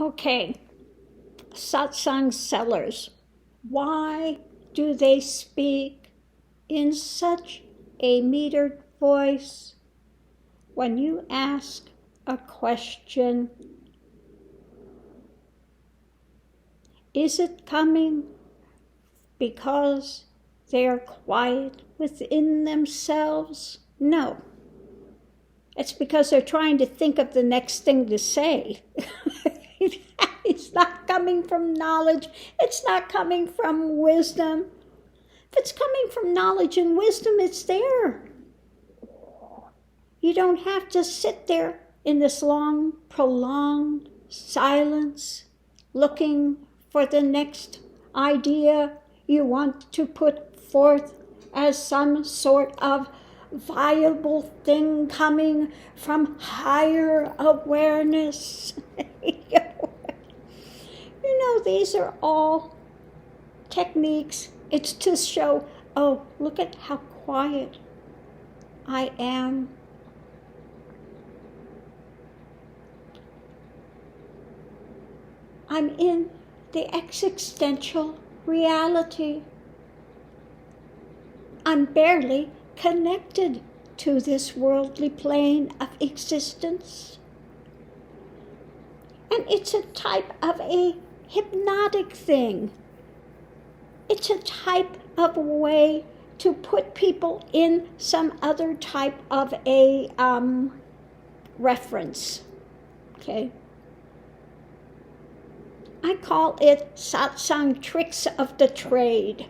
Okay, satsang sellers. Why do they speak in such a metered voice? When you ask a question, is it coming because they are quiet within themselves? No. It's because they're trying to think of the next thing to say. It's not coming from knowledge. It's not coming from wisdom. If it's coming from knowledge and wisdom, it's there. You don't have to sit there in this long, prolonged silence, looking for the next idea you want to put forth as some sort of viable thing coming from higher awareness. These are all techniques. It's to show, oh, look at how quiet I am. I'm in the existential reality. I'm barely connected to this worldly plane of existence. And it's a type of a hypnotic thing. It's a type of a way to put people in some other type of a reference. Okay? I call it satsang tricks of the trade.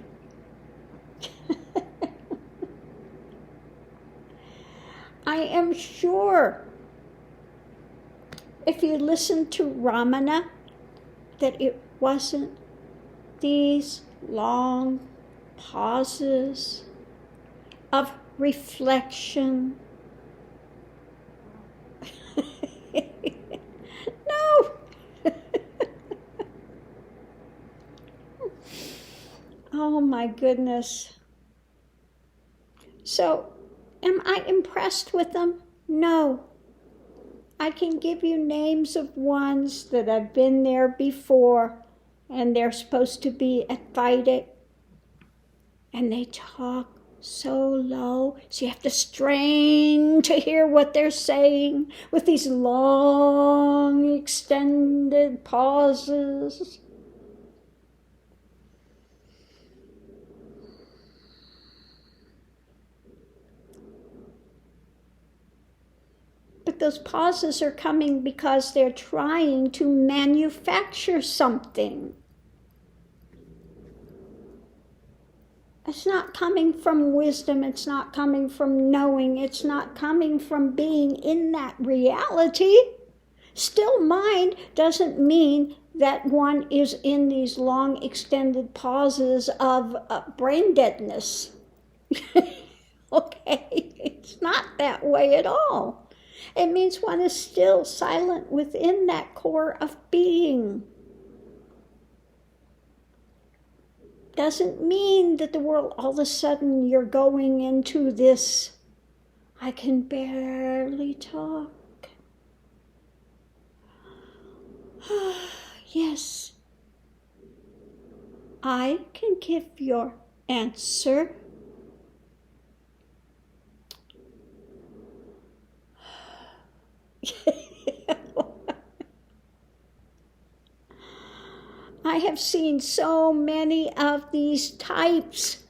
I am sure if you listen to Ramana, that it wasn't these long pauses of reflection. No. Oh my goodness. So, am I impressed with them? No. I can give you names of ones that have been there before, and they're supposed to be at Vedic, and they talk so low, so you have to strain to hear what they're saying with these long, extended pauses. But those pauses are coming because they're trying to manufacture something. It's not coming from wisdom, it's not coming from knowing, it's not coming from being in that reality. Still mind doesn't mean that one is in these long extended pauses of brain deadness. Okay, it's not that way at all. It means one is still silent within that core of being. Doesn't mean that the world, all of a sudden you're going into this, I can barely talk. Yes, I can give your answer. I have seen so many of these types.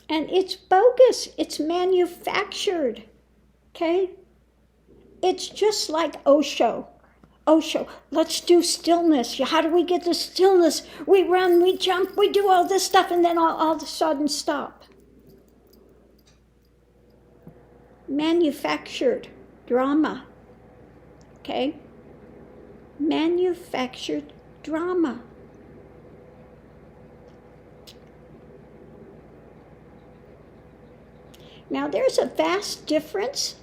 And it's bogus. It's manufactured. Okay? It's just like Osho. Osho, let's do stillness. How do we get to stillness? We run, we jump, we do all this stuff, and then all of a sudden stop. Manufactured drama. Okay? Manufactured drama. Now there's a vast difference,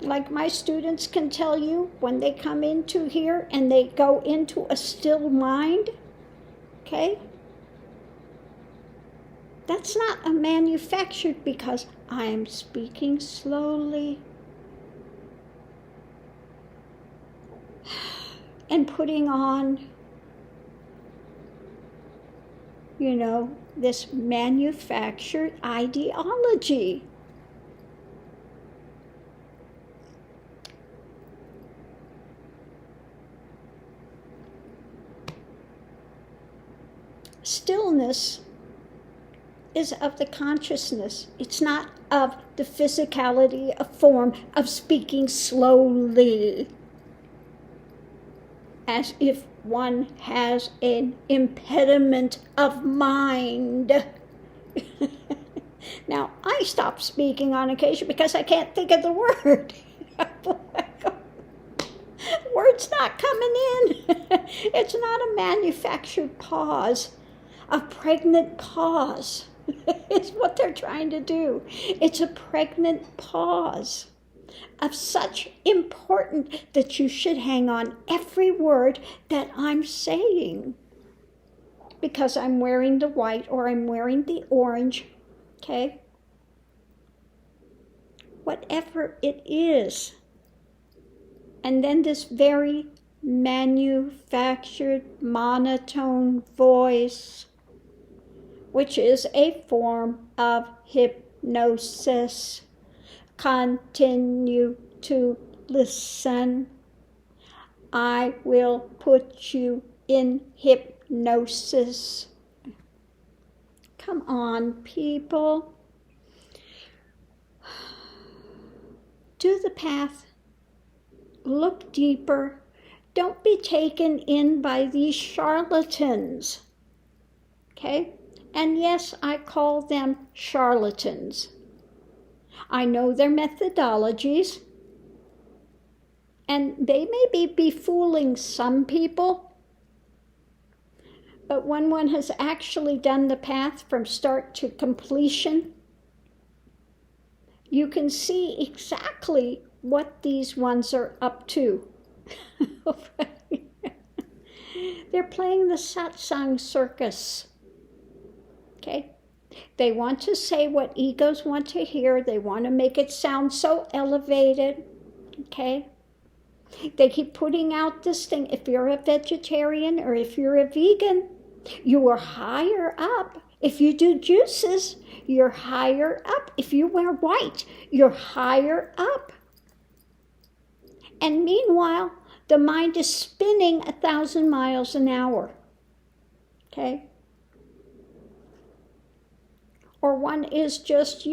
like my students can tell you when they come into here and they go into a still mind, okay? That's not a manufactured because I'm speaking slowly. and putting on, this manufactured ideology. Stillness is of the consciousness. It's not of the physicality, a form of speaking slowly, as if one has an impediment of mind. Now, I stop speaking on occasion because I can't think of the word. Word's not coming in. It's not a manufactured pause, a pregnant pause. Is what they're trying to do. It's a pregnant pause of such importance that you should hang on every word that I'm saying, because I'm wearing the white or I'm wearing the orange, okay? Whatever it is. And then this very manufactured monotone voice, which is a form of hypnosis. Continue to listen. I will put you in hypnosis. Come on, people. Do the path. Look deeper. Don't be taken in by these charlatans. Okay? And yes, I call them charlatans. I know their methodologies, and they may be befooling some people, but when one has actually done the path from start to completion, you can see exactly what these ones are up to. They're playing the Satsang Circus. Okay? They want to say what egos want to hear. They want to make it sound so elevated. Okay? They keep putting out this thing. If you're a vegetarian or if you're a vegan, you are higher up. If you do juices, you're higher up. If you wear white, you're higher up. And meanwhile, the mind is spinning 1,000 miles an hour. Okay? Or one is just,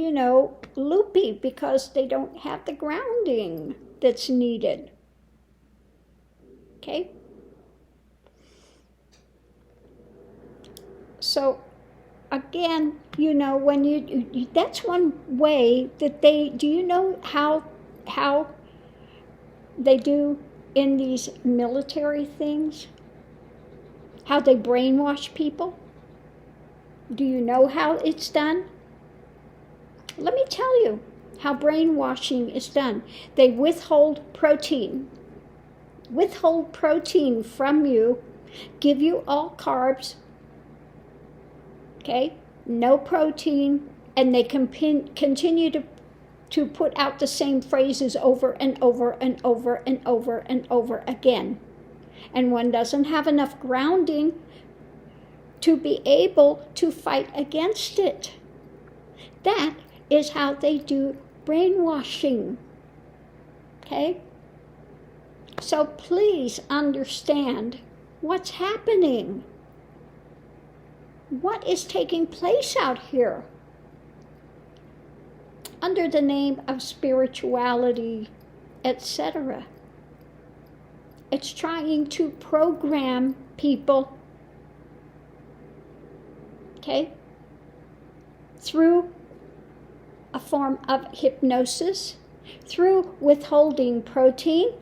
loopy because they don't have the grounding that's needed. Okay? So, again, when you that's one way that do you know how they do in these military things? How they brainwash people? Do you know how it's done? Let me tell you how brainwashing is done. They withhold protein from you, give you all carbs, okay, no protein, and they continue to put out the same phrases over and over and over and over and over again. And one doesn't have enough grounding to be able to fight against it. That is how they do brainwashing. Okay? So please understand what's happening. What is taking place out here? Under the name of spirituality, etc. It's trying to program people, okay, through a form of hypnosis, through withholding protein,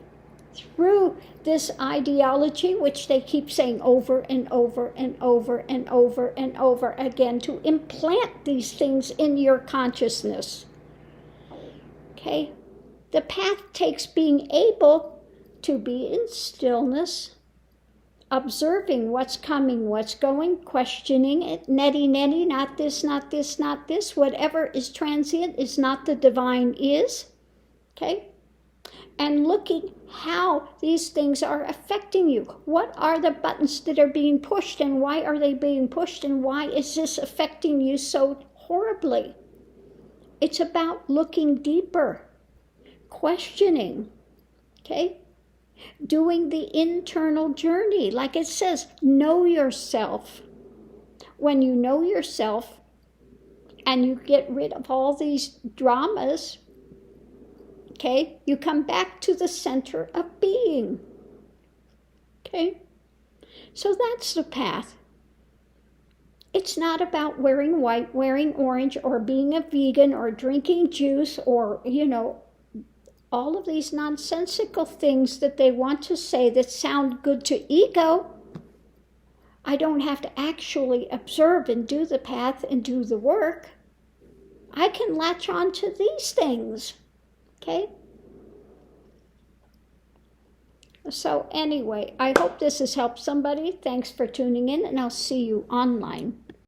through this ideology, which they keep saying over and over and over and over and over again, to implant these things in your consciousness. Okay? The path takes being able to be in stillness, observing what's coming, what's going, questioning it, netty, not this, not this, not this. Whatever is transient is not the divine is. Okay? and looking how these things are affecting you. What are the buttons that are being pushed, and why are they being pushed, and why is this affecting you so horribly? It's about looking deeper, questioning, okay? Doing the internal journey. Like it says, know yourself. When you know yourself and you get rid of all these dramas, okay, you come back to the center of being. Okay? So that's the path. It's not about wearing white, wearing orange, or being a vegan, or drinking juice, or, all of these nonsensical things that they want to say that sound good to ego. I don't have to actually observe and do the path and do the work. I can latch on to these things. Okay? So anyway, I hope this has helped somebody. Thanks for tuning in, and I'll see you online.